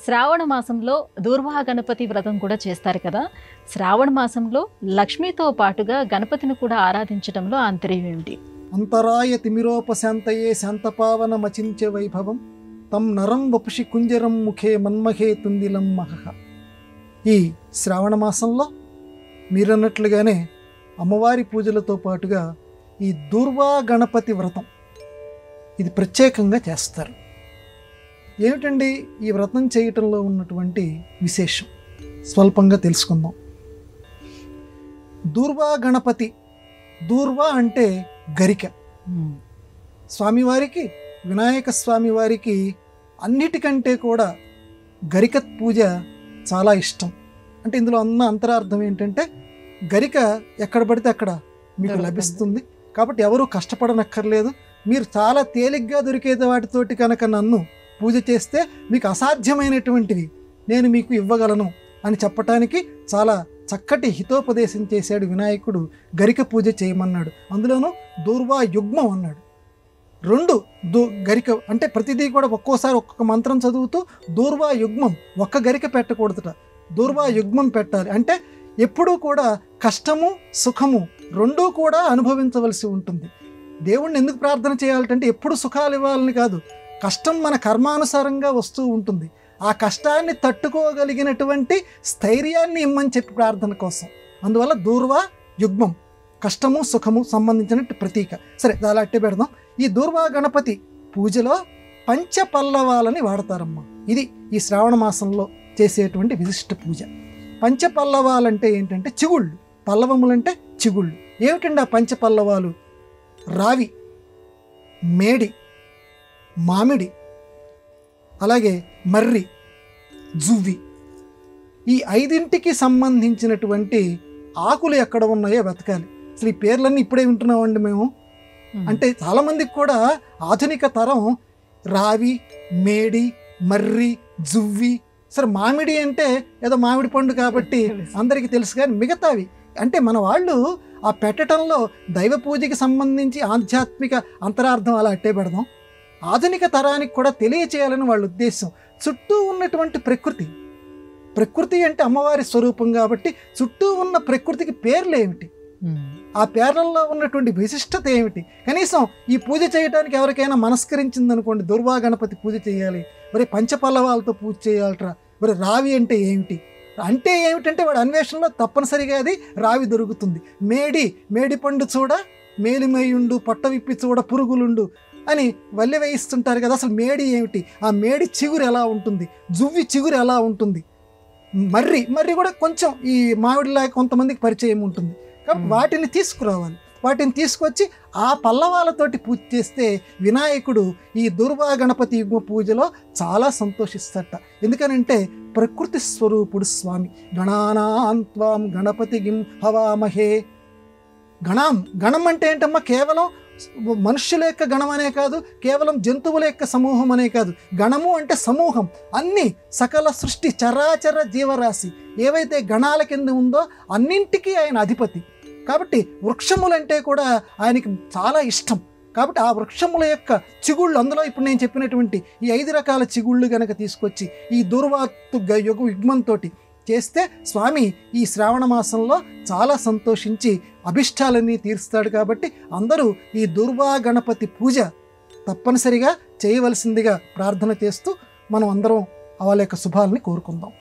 శ్రావణ మాసంలో దూర్వా గణపతి వ్రతం కూడా చేస్తారు కదా. శ్రావణ మాసంలో లక్ష్మితో పాటుగా గణపతిని కూడా ఆరాధించడంలో ఆంతర్యం ఏమిటి? అంతరాయ తిమిరోపశాంతయే శాంతపావన మచించే వైభవం తం నరం వపుషి కుంజరం ముఖే మన్మహే తుందిలం మహః. ఈ శ్రావణ మాసంలో మీరన్నట్లుగానే అమ్మవారి పూజలతో పాటుగా ఈ దూర్వా గణపతి వ్రతం ఇది ప్రత్యేకంగా చేస్తారు. ఏమిటండి ఈ వ్రతం చేయటంలో ఉన్నటువంటి విశేషం స్వల్పంగా తెలుసుకుందాం. దూర్వా గణపతి, దూర్వా అంటే గరిక. స్వామివారికి, వినాయక స్వామి వారికి అన్నిటికంటే కూడా గరిక పూజ చాలా ఇష్టం. అంటే ఇందులో అన్న అంతరార్థం ఏంటంటే గరిక ఎక్కడ పడితే అక్కడ మీకు లభిస్తుంది కాబట్టి ఎవరూ కష్టపడనక్కర్లేదు. మీరు చాలా తేలిగ్గా దొరికేది వాటితోటి కనుక నన్ను పూజ చేస్తే మీకు అసాధ్యమైనటువంటివి నేను మీకు ఇవ్వగలను అని చెప్పటానికి చాలా చక్కటి హితోపదేశం చేశాడు వినాయకుడు. గరిక పూజ చేయమన్నాడు. అందులోనూ దూర్వా యుగ్మం అన్నాడు. రెండు గరిక అంటే ప్రతిదీ కూడా ఒక్కోసారి ఒక్కొక్క మంత్రం చదువుతూ దూర్వా యుగ్మం, ఒక్క గరిక పెట్టకూడదుట, దూర్వా యుగ్మం పెట్టాలి. అంటే ఎప్పుడూ కూడా కష్టము సుఖము రెండూ కూడా అనుభవించవలసి ఉంటుంది. దేవుణ్ణి ఎందుకు ప్రార్థన చేయాలంటే ఎప్పుడు సుఖాలు ఇవ్వాలని కాదు, కష్టం మన కర్మానుసారంగా వస్తూ ఉంటుంది. ఆ కష్టాన్ని తట్టుకోగలిగినటువంటి స్థైర్యాన్ని ఇమ్మని చెప్పి ప్రార్థన కోసం. అందువల్ల దూర్వా యుగ్మం కష్టము సుఖము సంబంధించిన ప్రతీక. సరే, అలా అట్టే పెడదాం. ఈ దూర్వా గణపతి పూజలో పంచపల్లవాలని వాడతారమ్మా. ఇది ఈ శ్రావణ మాసంలో చేసేటువంటి విశిష్ట పూజ. పంచపల్లవాలంటే ఏంటంటే చిగుళ్ళు, పల్లవములంటే చిగుళ్ళు. ఏమిటండి ఆ పంచపల్లవాలు? రావి, మేడి, మామిడి, అలాగే మర్రి, జువ్వి, ఈ ఐదింటికి సంబంధించినటువంటి ఆకులు ఎక్కడ ఉన్నాయో వెతకాలి. అసలు ఈ పేర్లన్నీ ఇప్పుడే వింటున్నామండి మేము. అంటే చాలామందికి కూడా ఆధునిక తరం రావి, మేడి, మర్రి, జువ్వి, సరే మామిడి అంటే ఏదో మామిడి పండు కాబట్టి అందరికీ తెలుసు, కానీ మిగతావి అంటే మన వాళ్ళు ఆ పెట్టడంలో దైవ పూజకి సంబంధించి ఆధ్యాత్మిక అంతరార్థం అలా అట్టే పెడదాం. ఆధునిక తరానికి కూడా తెలియచేయాలని వాళ్ళ ఉద్దేశం. చుట్టూ ఉన్నటువంటి ప్రకృతి అంటే అమ్మవారి స్వరూపం కాబట్టి చుట్టూ ఉన్న ప్రకృతికి పేర్లు ఏమిటి, ఆ పేర్లలో ఉన్నటువంటి విశిష్టత ఏమిటి, కనీసం ఈ పూజ చేయడానికి ఎవరికైనా మనస్కరించిందనుకోండి, దూర్వా గణపతి పూజ చేయాలి, మరి పంచపల్లవాలతో పూజ చేయాలట్రా, మరి రావి అంటే ఏమిటంటే వాడి అన్వేషణలో తప్పనిసరిగా అది రావి దొరుకుతుంది. మేడి పండు చూడ మేలిమేయుండు, పొట్ట విప్పి చూడ పురుగులుండు అని వల్లె వేయిస్తుంటారు కదా. అసలు మేడి ఏమిటి, ఆ మేడి చిగురు ఎలా ఉంటుంది, జువ్వి చిగురు ఎలా ఉంటుంది, మర్రి కూడా కొంచెం ఈ మామిడిలాగా కొంతమందికి పరిచయం ఉంటుంది కాబట్టి వాటిని తీసుకురావాలి. వాటిని తీసుకొచ్చి ఆ పల్లవాలతోటి పూజ చేస్తే వినాయకుడు ఈ దూర్వా గణపతి యుగ్మ పూజలో చాలా సంతోషిస్తాడట. ఎందుకనంటే ప్రకృతి స్వరూపుడు స్వామి. గణానాన్త్వాం గణపతి గిం హవామహే. గణం అంటే ఏంటమ్మా? కేవలం మనుష్యుల యొక్క గణం అనే కాదు, కేవలం జంతువుల యొక్క సమూహం అనే కాదు. గణము అంటే సమూహం, అన్ని సకల సృష్టి చరాచర జీవరాశి ఏవైతే గణాల కింద ఉందో అన్నింటికీ ఆయన అధిపతి. కాబట్టి వృక్షములంటే కూడా ఆయనకి చాలా ఇష్టం. కాబట్టి ఆ వృక్షముల యొక్క చిగుళ్ళు, అందులో ఇప్పుడు నేను చెప్పినటువంటి ఈ 5 రకాల చిగుళ్ళు కనుక తీసుకొచ్చి ఈ దూర్వా యుగ్మంతో చేస్తే స్వామి ఈ శ్రావణ మాసంలో చాలా సంతోషించి అభిష్టాలన్నీ తీరుస్తాడు. కాబట్టి అందరూ ఈ దూర్వా గణపతి పూజ తప్పనిసరిగా చేయవలసిందిగా ప్రార్థన చేస్తూ మనం అందరం వాళ్ళ యొక్క శుభాలని కోరుకుందాం.